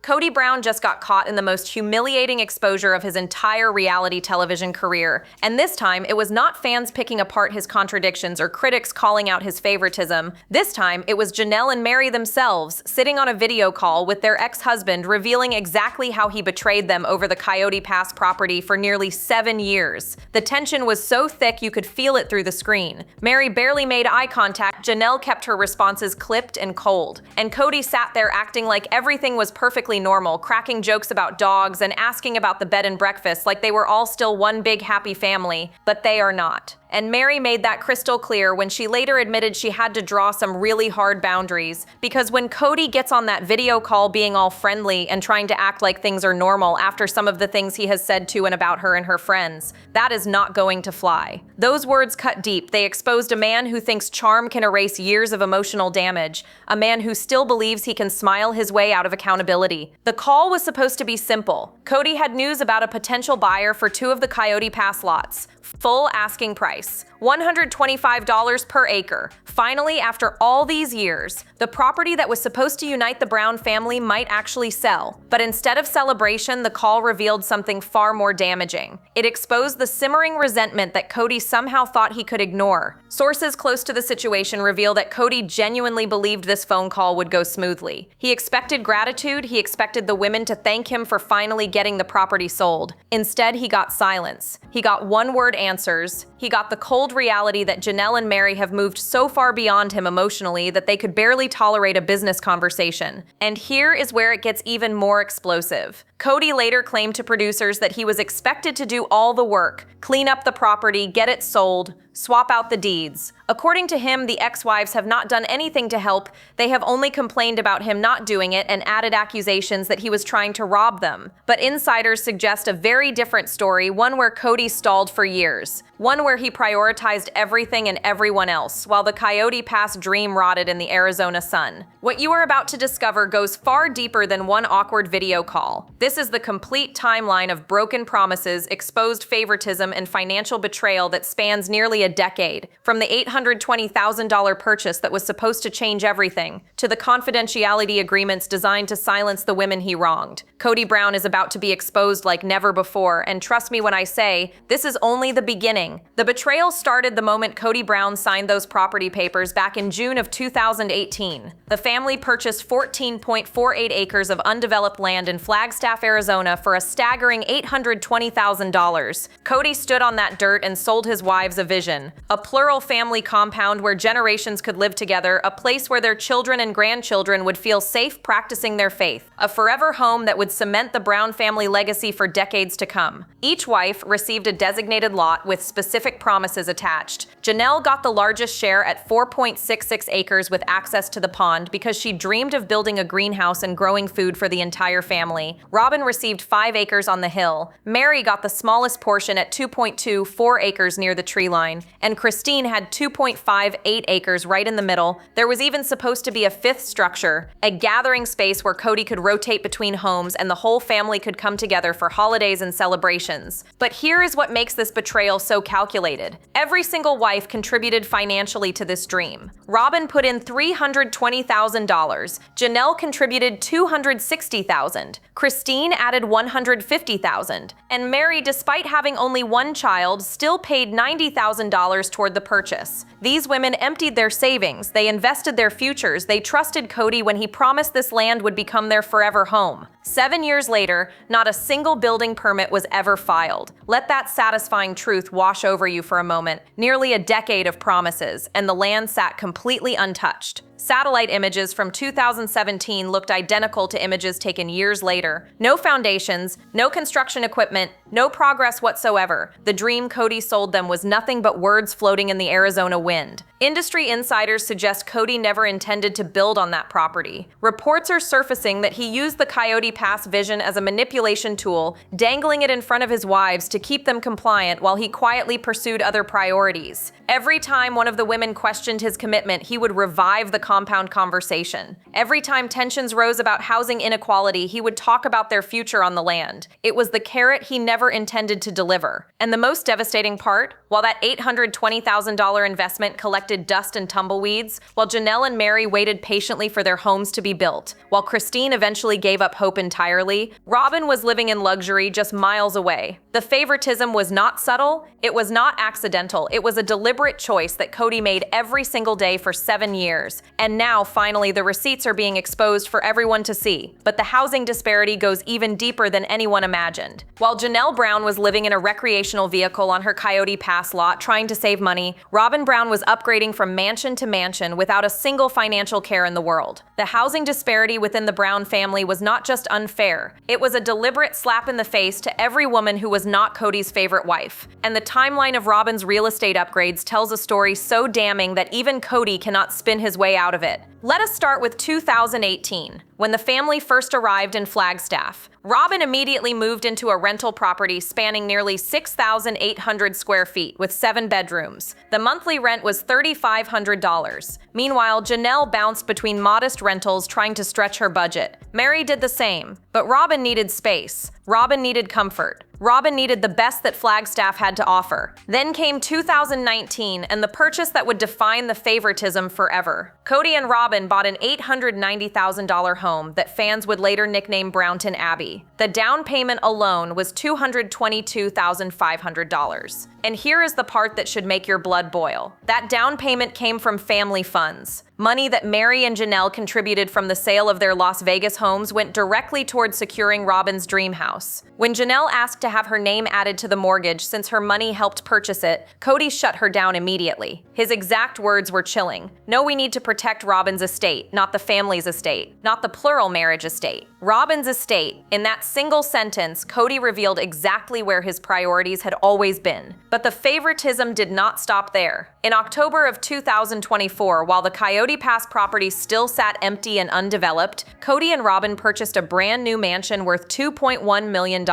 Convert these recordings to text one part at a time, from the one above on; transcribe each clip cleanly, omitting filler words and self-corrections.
Kody Brown just got caught in the most humiliating exposure of his entire reality television career, and this time it was not fans picking apart his contradictions or critics calling out his favoritism. This time it was Janelle and Meri themselves sitting on a video call with their ex-husband, revealing exactly how he betrayed them over the Coyote Pass property for nearly 7 years. The tension was so thick you could feel it through the screen. Meri barely made eye contact, Janelle kept her responses clipped and cold, and Kody sat there acting like everything was perfectly normal, cracking jokes about dogs and asking about the bed and breakfast like they were all still one big happy family, but they are not. And Meri made that crystal clear when she later admitted she had to draw some really hard boundaries, because when Kody gets on that video call being all friendly and trying to act like things are normal after some of the things he has said to and about her and her friends, that is not going to fly. Those words cut deep. They exposed a man who thinks charm can erase years of emotional damage, a man who still believes he can smile his way out of accountability. The call was supposed to be simple. Kody had news about a potential buyer for 2 of the Coyote Pass lots. Full asking price, $125 per acre. Finally, after all these years, the property that was supposed to unite the Brown family might actually sell. But instead of celebration, the call revealed something far more damaging. It exposed the simmering resentment that Kody somehow thought he could ignore. Sources close to the situation reveal that Kody genuinely believed this phone call would go smoothly. He expected gratitude, he expected the women to thank him for finally getting the property sold. Instead, he got silence. He got one-word answers. He got the cold reality that Janelle and Meri have moved so far beyond him emotionally that they could barely tolerate a business conversation. And here is where it gets even more explosive. Kody later claimed to producers that he was expected to do all the work, clean up the property, get it sold, swap out the deeds. According to him, the ex-wives have not done anything to help. They have only complained about him not doing it and added accusations that he was trying to rob them. But insiders suggest a very different story, one where Kody stalled for years. One where he prioritized everything and everyone else, while the Coyote Pass dream rotted in the Arizona sun. What you are about to discover goes far deeper than one awkward video call. This is the complete timeline of broken promises, exposed favoritism, and financial betrayal that spans nearly a decade. From the $820,000 purchase that was supposed to change everything, to the confidentiality agreements designed to silence the women he wronged. Kody Brown is about to be exposed like never before, and trust me when I say, this is only the beginning. The betrayal started the moment Kody Brown signed those property papers back in June of 2018. The family purchased 14.48 acres of undeveloped land in Flagstaff, Arizona for a staggering $820,000. Kody stood on that dirt and sold his wives a vision. A plural family compound where generations could live together, a place where their children and grandchildren would feel safe practicing their faith. A forever home that would cement the Brown family legacy for decades to come. Each wife received a designated lot with specific promises attached. Janelle got the largest share at 4.66 acres with access to the pond because she dreamed of building a greenhouse and growing food for the entire family. Robyn received 5 acres on the hill. Meri got the smallest portion at 2.24 acres near the tree line, and Christine had 2.58 acres right in the middle. There was even supposed to be a 5th structure, a gathering space where Kody could rotate between homes and the whole family could come together for holidays and celebrations. But here is what makes this betrayal so calculated. Every single wife contributed financially to this dream. Robyn put in $320,000. Janelle contributed $260,000. Christine added $150,000. And Meri, despite having only one child, still paid $90,000 toward the purchase. These women emptied their savings, they invested their futures, they trusted Kody when he promised this land would become their forever home. 7 years later, not a single building permit was ever filed. Let that satisfying truth wash over you for a moment. Nearly a decade of promises, and the land sat completely untouched. Satellite images from 2017 looked identical to images taken years later. No foundations, no construction equipment, no progress whatsoever. The dream Kody sold them was nothing but words floating in the Arizona wind. Industry insiders suggest Kody never intended to build on that property. Reports are surfacing that he used the Coyote Pass vision as a manipulation tool, dangling it in front of his wives to keep them compliant while he quietly pursued other priorities. Every time one of the women questioned his commitment, he would revive the compound conversation. Every time tensions rose about housing inequality, he would talk about their future on the land. It was the carrot he never intended to deliver. And the most devastating part, while that $820,000 investment collected dust and tumbleweeds, while Janelle and Meri waited patiently for their homes to be built, while Christine eventually gave up hope in entirely, Robyn was living in luxury just miles away. The favoritism was not subtle, it was not accidental, it was a deliberate choice that Kody made every single day for 7 years. And now, finally, the receipts are being exposed for everyone to see. But the housing disparity goes even deeper than anyone imagined. While Janelle Brown was living in a recreational vehicle on her Coyote Pass lot trying to save money, Robyn Brown was upgrading from mansion to mansion without a single financial care in the world. The housing disparity within the Brown family was not just unfair, it was a deliberate slap in the face to every woman who was not Kody's favorite wife. And the timeline of Robyn's real estate upgrades tells a story so damning that even Kody cannot spin his way out of it. Let us start with 2018, when the family first arrived in Flagstaff. Robyn immediately moved into a rental property spanning nearly 6,800 square feet with 7 bedrooms. The monthly rent was $3,500. Meanwhile, Janelle bounced between modest rentals trying to stretch her budget. Meri did the same, but Robyn needed space. Robyn needed comfort. Robyn needed the best that Flagstaff had to offer. Then came 2019 and the purchase that would define the favoritism forever. Kody and Robyn bought an $890,000 home that fans would later nickname Brownton Abbey. The down payment alone was $222,500. And here is the part that should make your blood boil. That down payment came from family funds. Money that Meri and Janelle contributed from the sale of their Las Vegas homes went directly toward securing Robyn's dream house. When Janelle asked to have her name added to the mortgage since her money helped purchase it, Kody shut her down immediately. His exact words were chilling. "No, we need to protect Robyn's estate, not the family's estate, not the plural marriage estate. Robyn's estate." In that single sentence, Kody revealed exactly where his priorities had always been. But the favoritism did not stop there. In October of 2024, while the Coyote Pass property still sat empty and undeveloped, Kody and Robyn purchased a brand new mansion worth $2.1 million.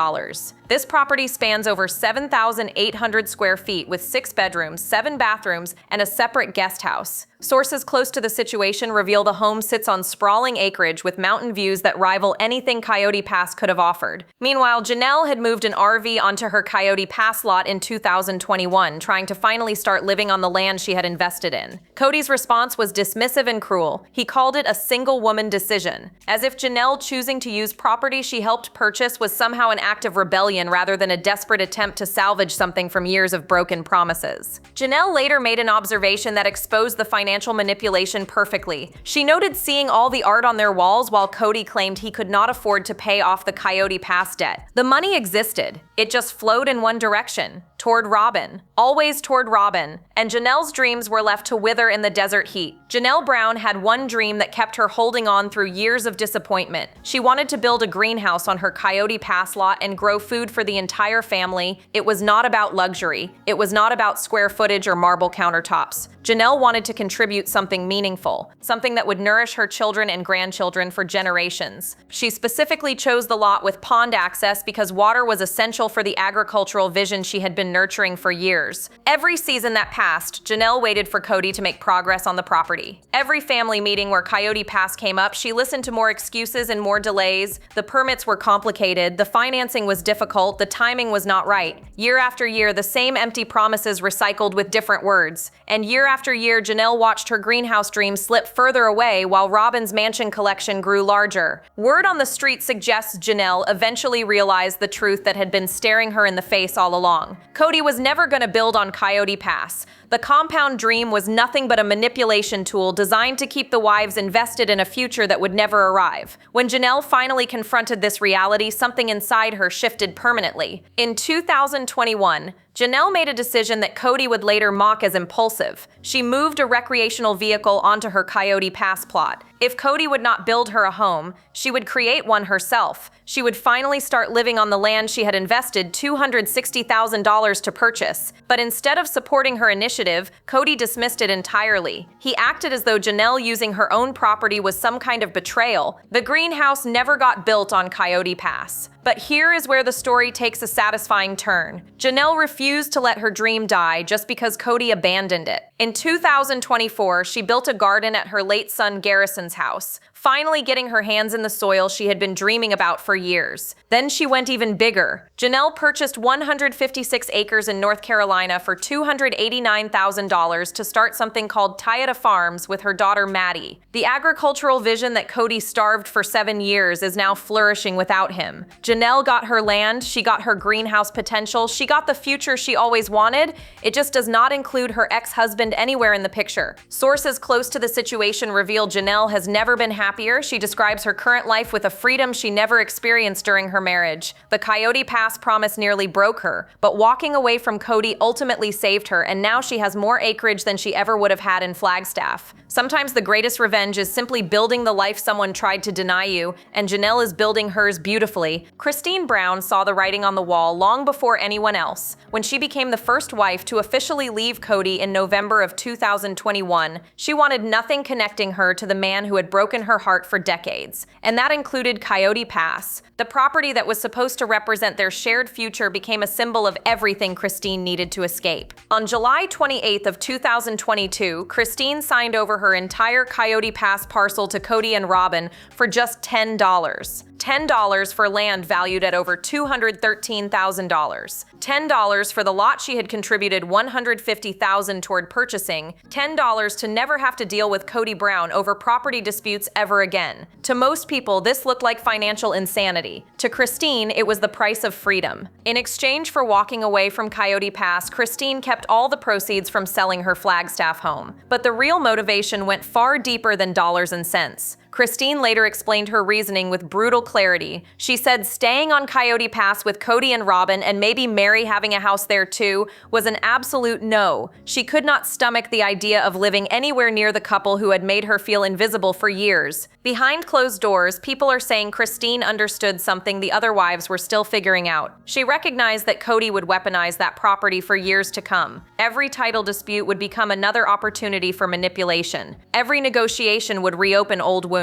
This property spans over 7,800 square feet with 6 bedrooms, 7 bathrooms, and a separate guest house. Sources close to the situation reveal the home sits on sprawling acreage with mountain views that rival anything Coyote Pass could have offered. Meanwhile, Janelle had moved an RV onto her Coyote Pass lot in 2021, trying to finally start living on the land she had invested in. Kody's response was dismissive and cruel. He called it a single-woman decision, as if Janelle choosing to use property she helped purchase was somehow an act of rebellion rather than a desperate attempt to salvage something from years of broken promises. Janelle later made an observation that exposed the financial manipulation perfectly. She noted seeing all the art on their walls while Kody claimed he could not afford to pay off the Coyote Pass debt. The money existed. It just flowed in one direction, toward Robyn. Always toward Robyn. And Janelle's dreams were left to wither in the desert heat. Janelle Brown had one dream that kept her holding on through years of disappointment. She wanted to build a greenhouse on her Coyote Pass lot and grow food for the entire family. It was not about luxury. It was not about square footage or marble countertops. Janelle wanted to contribute something meaningful, something that would nourish her children and grandchildren for generations. She specifically chose the lot with pond access because water was essential for the agricultural vision she had been nurturing for years. Every season that passed, Janelle waited for Kody to make progress on the property. Every family meeting where Coyote Pass came up, she listened to more excuses and more delays. The permits were complicated, the financing was difficult, the timing was not right. Year after year, the same empty promises recycled with different words. And year after year, Janelle watched her greenhouse dream slip further away while Robyn's mansion collection grew larger. Word on the street suggests Janelle eventually realized the truth that had been staring her in the face all along. Kody was never going to build on Coyote Pass. The compound dream was nothing but a manipulation tool designed to keep the wives invested in a future that would never arrive. When Janelle finally confronted this reality, something inside her shifted permanently. In 2021, Janelle made a decision that Kody would later mock as impulsive. She moved a recreational vehicle onto her Coyote Pass plot. If Kody would not build her a home, she would create one herself. She would finally start living on the land she had invested $260,000 to purchase. But instead of supporting her initiative, Kody dismissed it entirely. He acted as though Janelle using her own property was some kind of betrayal. The greenhouse never got built on Coyote Pass. But here is where the story takes a satisfying turn. Janelle refused to let her dream die just because Kody abandoned it. In 2024, she built a garden at her late son Garrison's house. finally getting her hands in the soil she had been dreaming about for years. Then she went even bigger. Janelle purchased 156 acres in North Carolina for $289,000 to start something called Coyote Farms with her daughter Maddie. The agricultural vision that Kody starved for 7 years is now flourishing without him. Janelle got her land, she got her greenhouse potential, she got the future she always wanted. It just does not include her ex-husband anywhere in the picture. Sources close to the situation reveal Janelle has never been happier. She describes her current life with a freedom she never experienced during her marriage. The Coyote Pass promise nearly broke her, but walking away from Kody ultimately saved her, and now she has more acreage than she ever would have had in Flagstaff. Sometimes the greatest revenge is simply building the life someone tried to deny you, and Janelle is building hers beautifully. Kody Brown saw the writing on the wall long before anyone else. When she became the first wife to officially leave Kody in November of 2021, she wanted nothing connecting her to the man who had broken her heart for decades. And that included Coyote Pass. The property that was supposed to represent their shared future became a symbol of everything Kody needed to escape. On July 28th of 2022, Kody signed over her entire Coyote Pass parcel to Kody and Robyn for just $10. $10 for land valued at over $213,000. $10 for the lot she had contributed $150,000 toward purchasing. $10 to never have to deal with Kody Brown over property disputes ever again. To most people, this looked like financial insanity. To Kody, it was the price of freedom. In exchange for walking away from Coyote Pass, Kody kept all the proceeds from selling her Flagstaff home. But the real motivation went far deeper than dollars and cents. Kody later explained her reasoning with brutal clarity. She said staying on Coyote Pass with Kody and Robyn, and maybe Meri having a house there too, was an absolute no. She could not stomach the idea of living anywhere near the couple who had made her feel invisible for years. Behind closed doors, people are saying Kody understood something the other wives were still figuring out. She recognized that Kody would weaponize that property for years to come. Every title dispute would become another opportunity for manipulation. Every negotiation would reopen old wounds.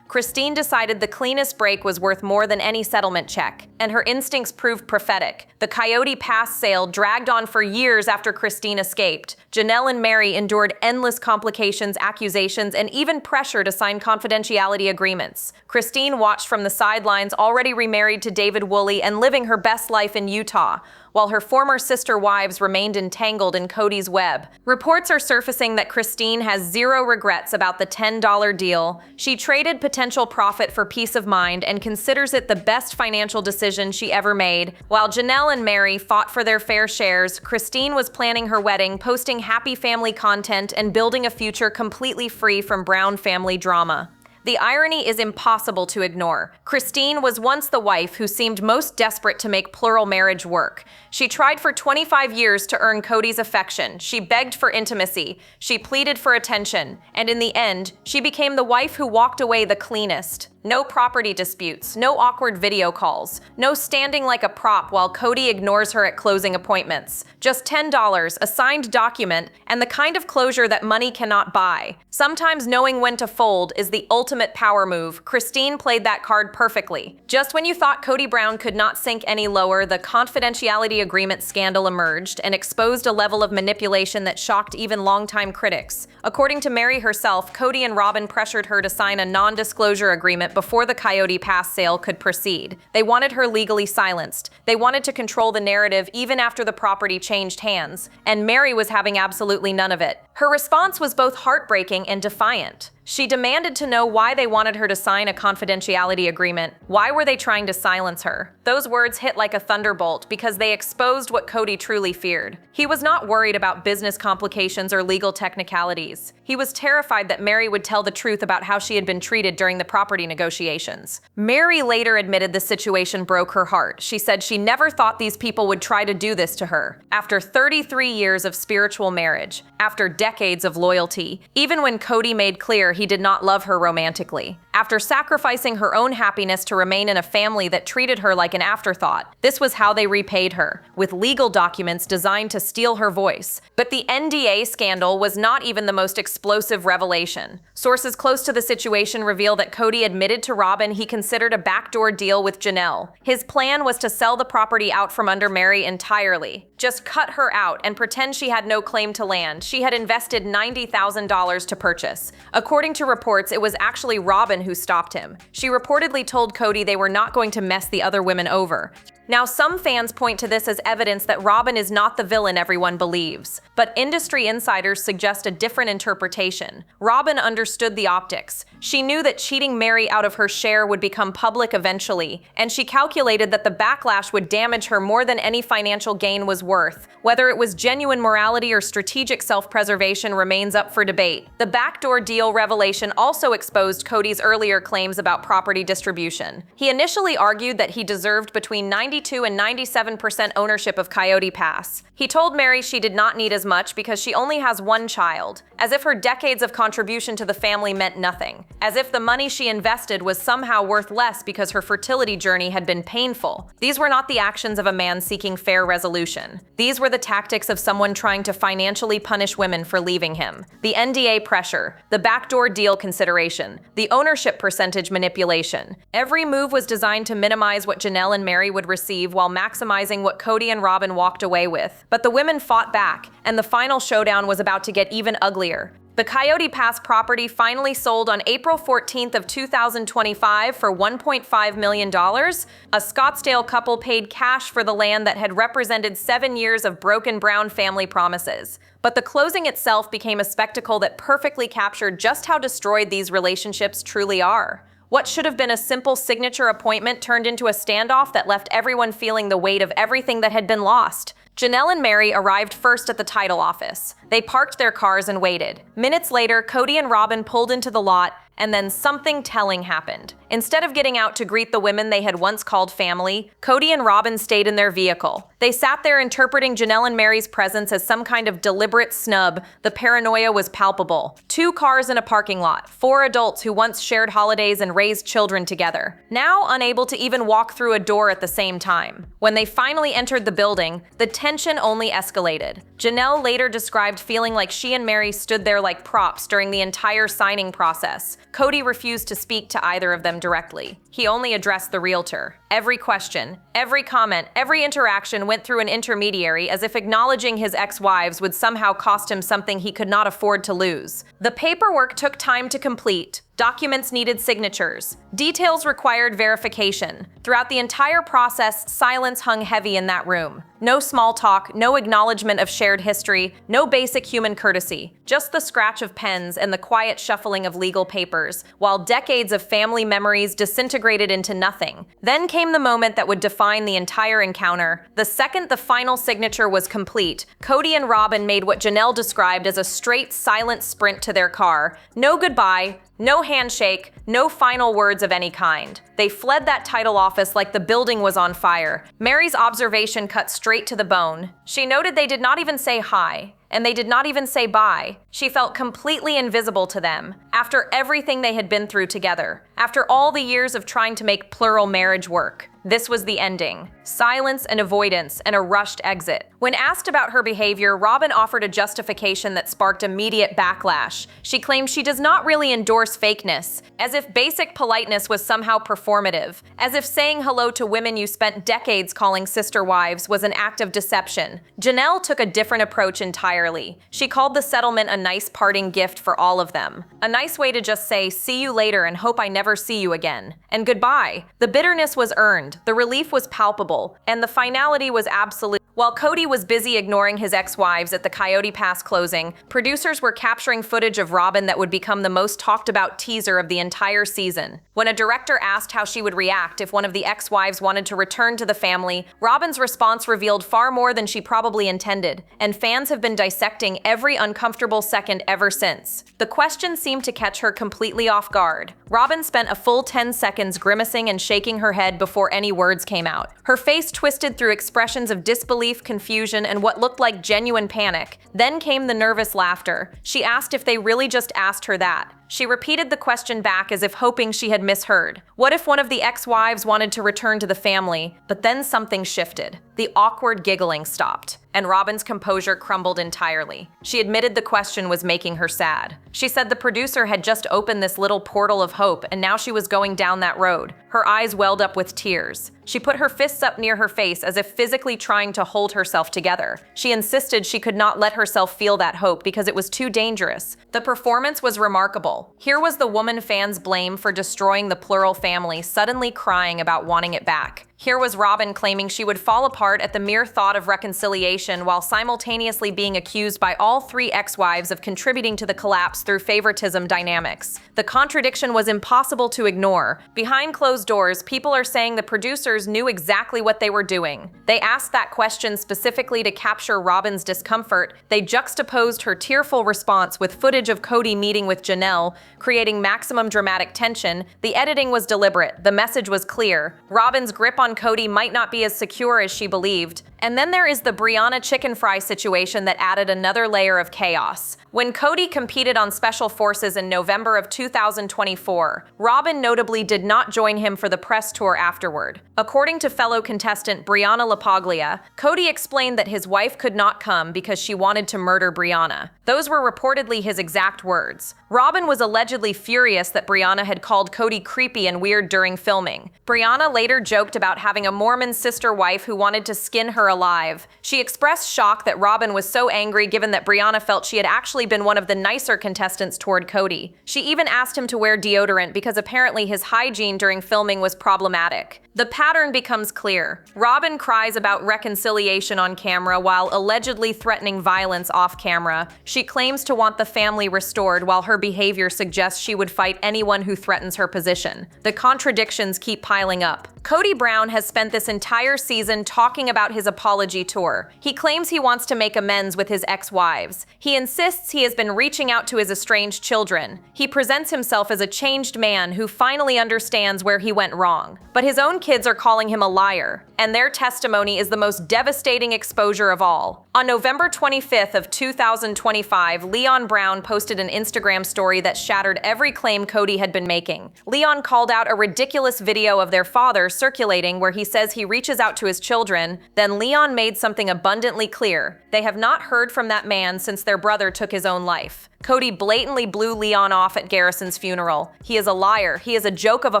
Kody decided the cleanest break was worth more than any settlement check, and her instincts proved prophetic. The Coyote Pass sale dragged on for years after Kody escaped. Janelle and Meri endured endless complications, accusations, and even pressure to sign confidentiality agreements. Kody watched from the sidelines, already remarried to David Woolley and living her best life in Utah, while her former sister wives remained entangled in Kody's web. Reports are surfacing that Kody has zero regrets about the $10 deal. She traded potential profit for peace of mind and considers it the best financial decision she ever made. While Janelle and Meri fought for their fair shares, Kody was planning her wedding, posting happy family content, and building a future completely free from Brown family drama. The irony is impossible to ignore. Kody was once the wife who seemed most desperate to make plural marriage work. She tried for 25 years to earn Kody's affection. She begged for intimacy. She pleaded for attention. And in the end, she became the wife who walked away the cleanest. No property disputes, no awkward video calls, no standing like a prop while Kody ignores her at closing appointments. Just $10, a signed document, and the kind of closure that money cannot buy. Sometimes knowing when to fold is the ultimate power move. Kody played that card perfectly. Just when you thought Kody Brown could not sink any lower, the confidentiality agreement scandal emerged and exposed a level of manipulation that shocked even longtime critics. According to Meri herself, Kody and Robyn pressured her to sign a non-disclosure agreement before the Coyote Pass sale could proceed. They wanted her legally silenced. They wanted to control the narrative even after the property changed hands, and Meri was having absolutely none of it. Her response was both heartbreaking and defiant. She demanded to know why they wanted her to sign a confidentiality agreement. Why were they trying to silence her? Those words hit like a thunderbolt because they exposed what Kody truly feared. He was not worried about business complications or legal technicalities. He was terrified that Meri would tell the truth about how she had been treated during the property negotiations. Meri later admitted the situation broke her heart. She said she never thought these people would try to do this to her. After 33 years of spiritual marriage, after decades of loyalty, even when Kody made clear he did not love her romantically, after sacrificing her own happiness to remain in a family that treated her like an afterthought, this was how they repaid her, with legal documents designed to steal her voice. But the NDA scandal was not even the most explosive revelation. Sources close to the situation reveal that Kody admitted to Robyn he considered a backdoor deal with Janelle. His plan was to sell the property out from under Meri entirely. Just cut her out and pretend she had no claim to land she had invested $90,000 to purchase. According to reports, it was actually Robyn who stopped him. She reportedly told Kody they were not going to mess the other women over. Now, some fans point to this as evidence that Robyn is not the villain everyone believes, but industry insiders suggest a different interpretation. Robyn understood the optics. She knew that cheating Meri out of her share would become public eventually, and she calculated that the backlash would damage her more than any financial gain was worth. Whether it was genuine morality or strategic self-preservation remains up for debate. The backdoor deal revelation also exposed Kody's earlier claims about property distribution. He initially argued that he deserved between 92 and 97% ownership of Coyote Pass. He told Meri she did not need as much because she only has one child, as if her decades of contribution to the family meant nothing, as if the money she invested was somehow worth less because her fertility journey had been painful. These were not the actions of a man seeking fair resolution. These were the tactics of someone trying to financially punish women for leaving him. The NDA pressure, the backdoor deal consideration, the ownership percentage manipulation. Every move was designed to minimize what Janelle and Meri would receive while maximizing what Kody and Robyn walked away with. But the women fought back, and the final showdown was about to get even uglier. The Coyote Pass property finally sold on April 14th of 2025 for $1.5 million. A Scottsdale couple paid cash for the land that had represented 7 years of broken Brown family promises. But the closing itself became a spectacle that perfectly captured just how destroyed these relationships truly are. What should have been a simple signature appointment turned into a standoff that left everyone feeling the weight of everything that had been lost. Janelle and Meri arrived first at the title office. They parked their cars and waited. Minutes later, Kody and Robyn pulled into the lot, and then something telling happened. Instead of getting out to greet the women they had once called family, Kody and Robyn stayed in their vehicle. They sat there interpreting Janelle and Meri's presence as some kind of deliberate snub. The paranoia was palpable. 2 cars in a parking lot, 4 adults who once shared holidays and raised children together, now unable to even walk through a door at the same time. When they finally entered the building, the tension only escalated. Janelle later described feeling like she and Meri stood there like props during the entire signing process. Kody refused to speak to either of them directly. He only addressed the realtor. Every question, every comment, every interaction went through an intermediary, as if acknowledging his ex-wives would somehow cost him something he could not afford to lose. The paperwork took time to complete. Documents needed signatures. Details required verification. Throughout the entire process, silence hung heavy in that room. No small talk, no acknowledgement of shared history, no basic human courtesy. Just the scratch of pens and the quiet shuffling of legal papers, while decades of family memories disintegrated into nothing. Then came the moment that would define the entire encounter. The second the final signature was complete, Kody and Robyn made what Janelle described as a straight, silent sprint to their car. No goodbye, no handshake, no final words of any kind. They fled that title office like the building was on fire. Meri's observation cut straight to the bone. She noted they did not even say hi, and they did not even say bye. She felt completely invisible to them. After everything they had been through together, after all the years of trying to make plural marriage work, this was the ending. Silence and avoidance and a rushed exit. When asked about her behavior, Robyn offered a justification that sparked immediate backlash. She claimed she does not really endorse fakeness, as if basic politeness was somehow performative, as if saying hello to women you spent decades calling sister wives was an act of deception. Janelle took a different approach entirely. She called the settlement a nice parting gift for all of them. A nice way to just say, "See you later and hope I never see you again." And goodbye. The bitterness was earned, the relief was palpable, and the finality was absolute. While Kody was busy ignoring his ex-wives at the Coyote Pass closing, producers were capturing footage of Robyn that would become the most talked about teaser of the entire season. When a director asked how she would react if one of the ex-wives wanted to return to the family, Robyn's response revealed far more than she probably intended, and fans have been dissecting every uncomfortable second ever since. The question seemed to catch her completely off guard. Robyn spent a full 10 seconds grimacing and shaking her head before any words came out. Her face twisted through expressions of disbelief, confusion, and what looked like genuine panic. Then came the nervous laughter. She asked if they really just asked her that. She repeated the question back as if hoping she had misheard. What if one of the ex-wives wanted to return to the family? But then something shifted. The awkward giggling stopped, and Robyn's composure crumbled entirely. She admitted the question was making her sad. She said the producer had just opened this little portal of hope, and now she was going down that road. Her eyes welled up with tears. She put her fists up near her face as if physically trying to hold herself together. She insisted she could not let herself feel that hope because it was too dangerous. The performance was remarkable. unequal. Here was the woman fans blame for destroying the plural family suddenly crying about wanting it back. Here was Robyn claiming she would fall apart at the mere thought of reconciliation while simultaneously being accused by all three ex-wives of contributing to the collapse through favoritism dynamics. The contradiction was impossible to ignore. Behind closed doors, people are saying the producers knew exactly what they were doing. They asked that question specifically to capture Robyn's discomfort. They juxtaposed her tearful response with footage of Kody meeting with Janelle, creating maximum dramatic tension. The editing was deliberate. The message was clear. Robyn's grip on Kody might not be as secure as she believed. And then there is the Brianna chicken fry situation that added another layer of chaos. When Kody competed on Special Forces in November of 2024, Robyn notably did not join him for the press tour afterward. According to fellow contestant Brianna LaPaglia, Kody explained that his wife could not come because she wanted to murder Brianna. Those were reportedly his exact words. Robyn was allegedly furious that Brianna had called Kody creepy and weird during filming. Brianna later joked about having a Mormon sister wife who wanted to skin her alive. She expressed shock that Robyn was so angry given that Brianna felt she had actually been one of the nicer contestants toward Kody. She even asked him to wear deodorant because apparently his hygiene during filming was problematic. The pattern becomes clear. Robyn cries about reconciliation on camera while allegedly threatening violence off camera. She claims to want the family restored while her behavior suggests she would fight anyone who threatens her position. The contradictions keep piling up. Kody Brown has spent this entire season talking about his apology tour. He claims he wants to make amends with his ex-wives. He insists he has been reaching out to his estranged children. He presents himself as a changed man who finally understands where he went wrong. But his own kids are calling him a liar, and their testimony is the most devastating exposure of all. On November 25th of 2025, Leon Brown posted an Instagram story that shattered every claim Kody had been making. Leon called out a ridiculous video of their father circulating where he says he reaches out to his children. Then Leon made something abundantly clear. They have not heard from that man since their brother took his own life. Kody blatantly blew Leon off at Garrison's funeral. He is a liar. He is a joke of a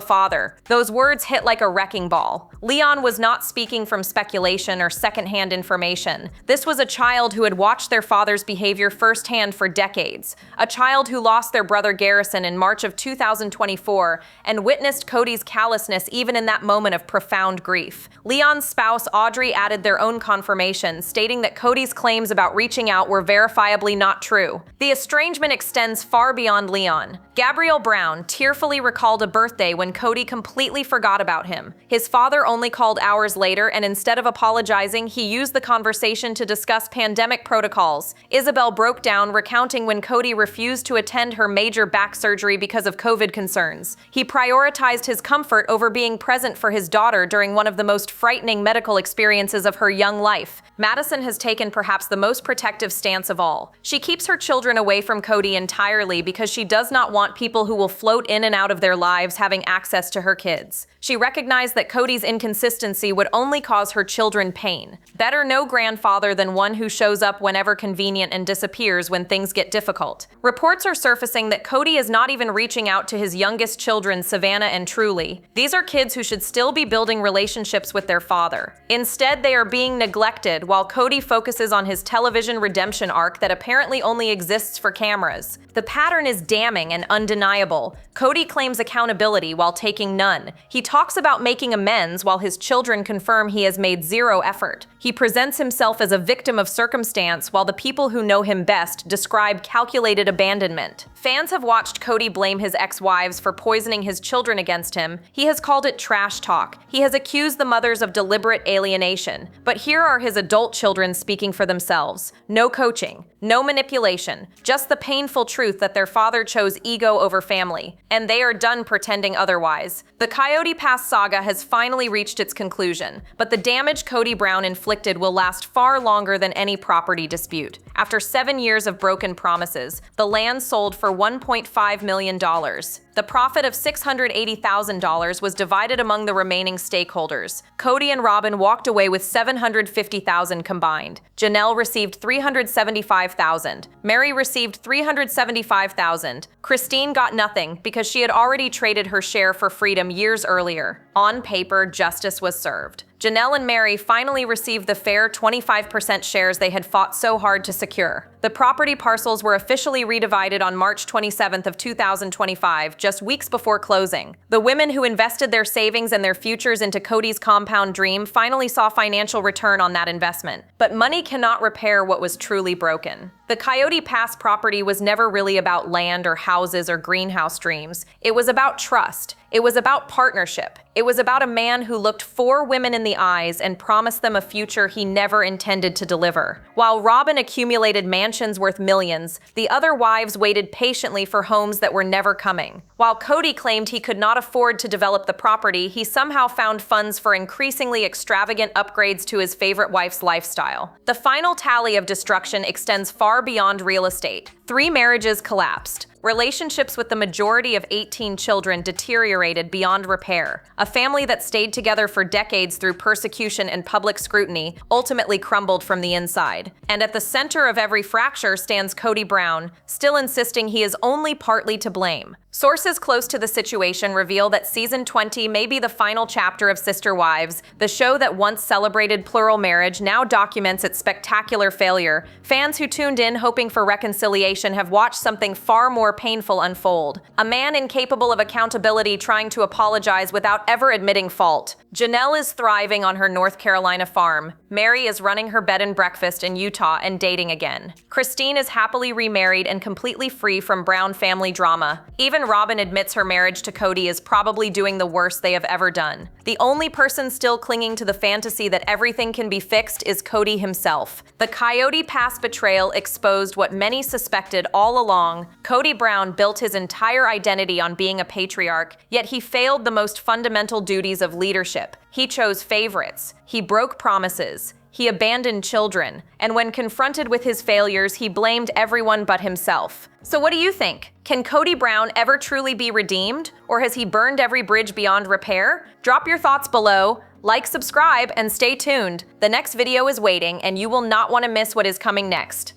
father. Those words hit like a wrecking ball. Leon was not speaking from speculation or secondhand information. This was a child who had watched their father's behavior firsthand for decades. A child who lost their brother Garrison in March of 2024 and witnessed Kody's callousness even in that moment of profound grief. Leon's spouse Audrey added their own confirmation, stating that Kody's claims about reaching out were verifiably not true. The estrangement extends far beyond Leon. Gabrielle Brown tearfully recalled a birthday when Kody completely forgot about him. His father only called hours later, and instead of apologizing, he used the conversation to discuss pandemic protocols. Isabel broke down, recounting when Kody refused to attend her major back surgery because of COVID concerns. He prioritized his comfort over being present for his daughter during one of the most frightening medical experiences of her young life. Madison has taken perhaps the most protective stance of all. She keeps her children away from Kody entirely because she does not want people who will float in and out of their lives having access to her kids. She recognized that Kody's inconsistency would only cause her children pain. Better no grandfather than one who shows up whenever convenient and disappears when things get difficult. Reports are surfacing that Kody is not even reaching out to his youngest children, Savannah and Truly. These are kids who should still be building relationships with their father. Instead, they are being neglected while Kody focuses on his television redemption arc that apparently only exists for cameras. The pattern is damning and undeniable. Kody claims accountability while taking none. He talks about making amends while his children confirm he has made zero effort. He presents himself as a victim of circumstance while the people who know him best describe calculated abandonment. Fans have watched Kody blame his ex-wives for poisoning his children against him. He has called it trash talk. He has accused the mothers of deliberate alienation. But here are his adult children speaking for themselves. No coaching, no manipulation, just the painful truth that their father chose ego over family, and they are done pretending otherwise. The Coyote Pass saga has finally reached its conclusion, but the damage Kody Brown inflicted will last far longer than any property dispute. After 7 years of broken promises, the land sold for $1.5 million. The profit of $680,000 was divided among the remaining stakeholders. Kody and Robyn walked away with $750,000 combined. Janelle received $375,000. Meri received $375,000. Christine got nothing because she had already traded her share for freedom years earlier. On paper, justice was served. Janelle and Meri finally received the fair 25% shares they had fought so hard to secure. The property parcels were officially redivided on March 27th of 2025, just weeks before closing. The women who invested their savings and their futures into Kody's compound dream finally saw financial return on that investment. But money cannot repair what was truly broken. The Coyote Pass property was never really about land or houses or greenhouse dreams. It was about trust. It was about partnership. It was about a man who looked 4 women in the eyes and promised them a future he never intended to deliver. While Robyn accumulated mansions worth millions, the other wives waited patiently for homes that were never coming. While Kody claimed he could not afford to develop the property, he somehow found funds for increasingly extravagant upgrades to his favorite wife's lifestyle. The final tally of destruction extends far beyond real estate. 3 marriages collapsed. Relationships with the majority of 18 children deteriorated beyond repair. A family that stayed together for decades through persecution and public scrutiny ultimately crumbled from the inside. And at the center of every fracture stands Kody Brown, still insisting he is only partly to blame. Sources close to the situation reveal that Season 20 may be the final chapter of Sister Wives. The show that once celebrated plural marriage now documents its spectacular failure. Fans who tuned in hoping for reconciliation have watched something far more painful unfold. A man incapable of accountability trying to apologize without ever admitting fault. Janelle is thriving on her North Carolina farm. Meri is running her bed and breakfast in Utah and dating again. Christine is happily remarried and completely free from Brown family drama. Even Robyn admits her marriage to Kody is probably doing the worst they have ever done. The only person still clinging to the fantasy that everything can be fixed is Kody himself. The Coyote Pass betrayal exposed what many suspected all along. Kody Brown built his entire identity on being a patriarch, yet he failed the most fundamental duties of leadership. He chose favorites. He broke promises. He abandoned children. And when confronted with his failures, he blamed everyone but himself. So what do you think? Can Kody Brown ever truly be redeemed? Or has he burned every bridge beyond repair? Drop your thoughts below. Like, subscribe, and stay tuned. The next video is waiting, and you will not want to miss what is coming next.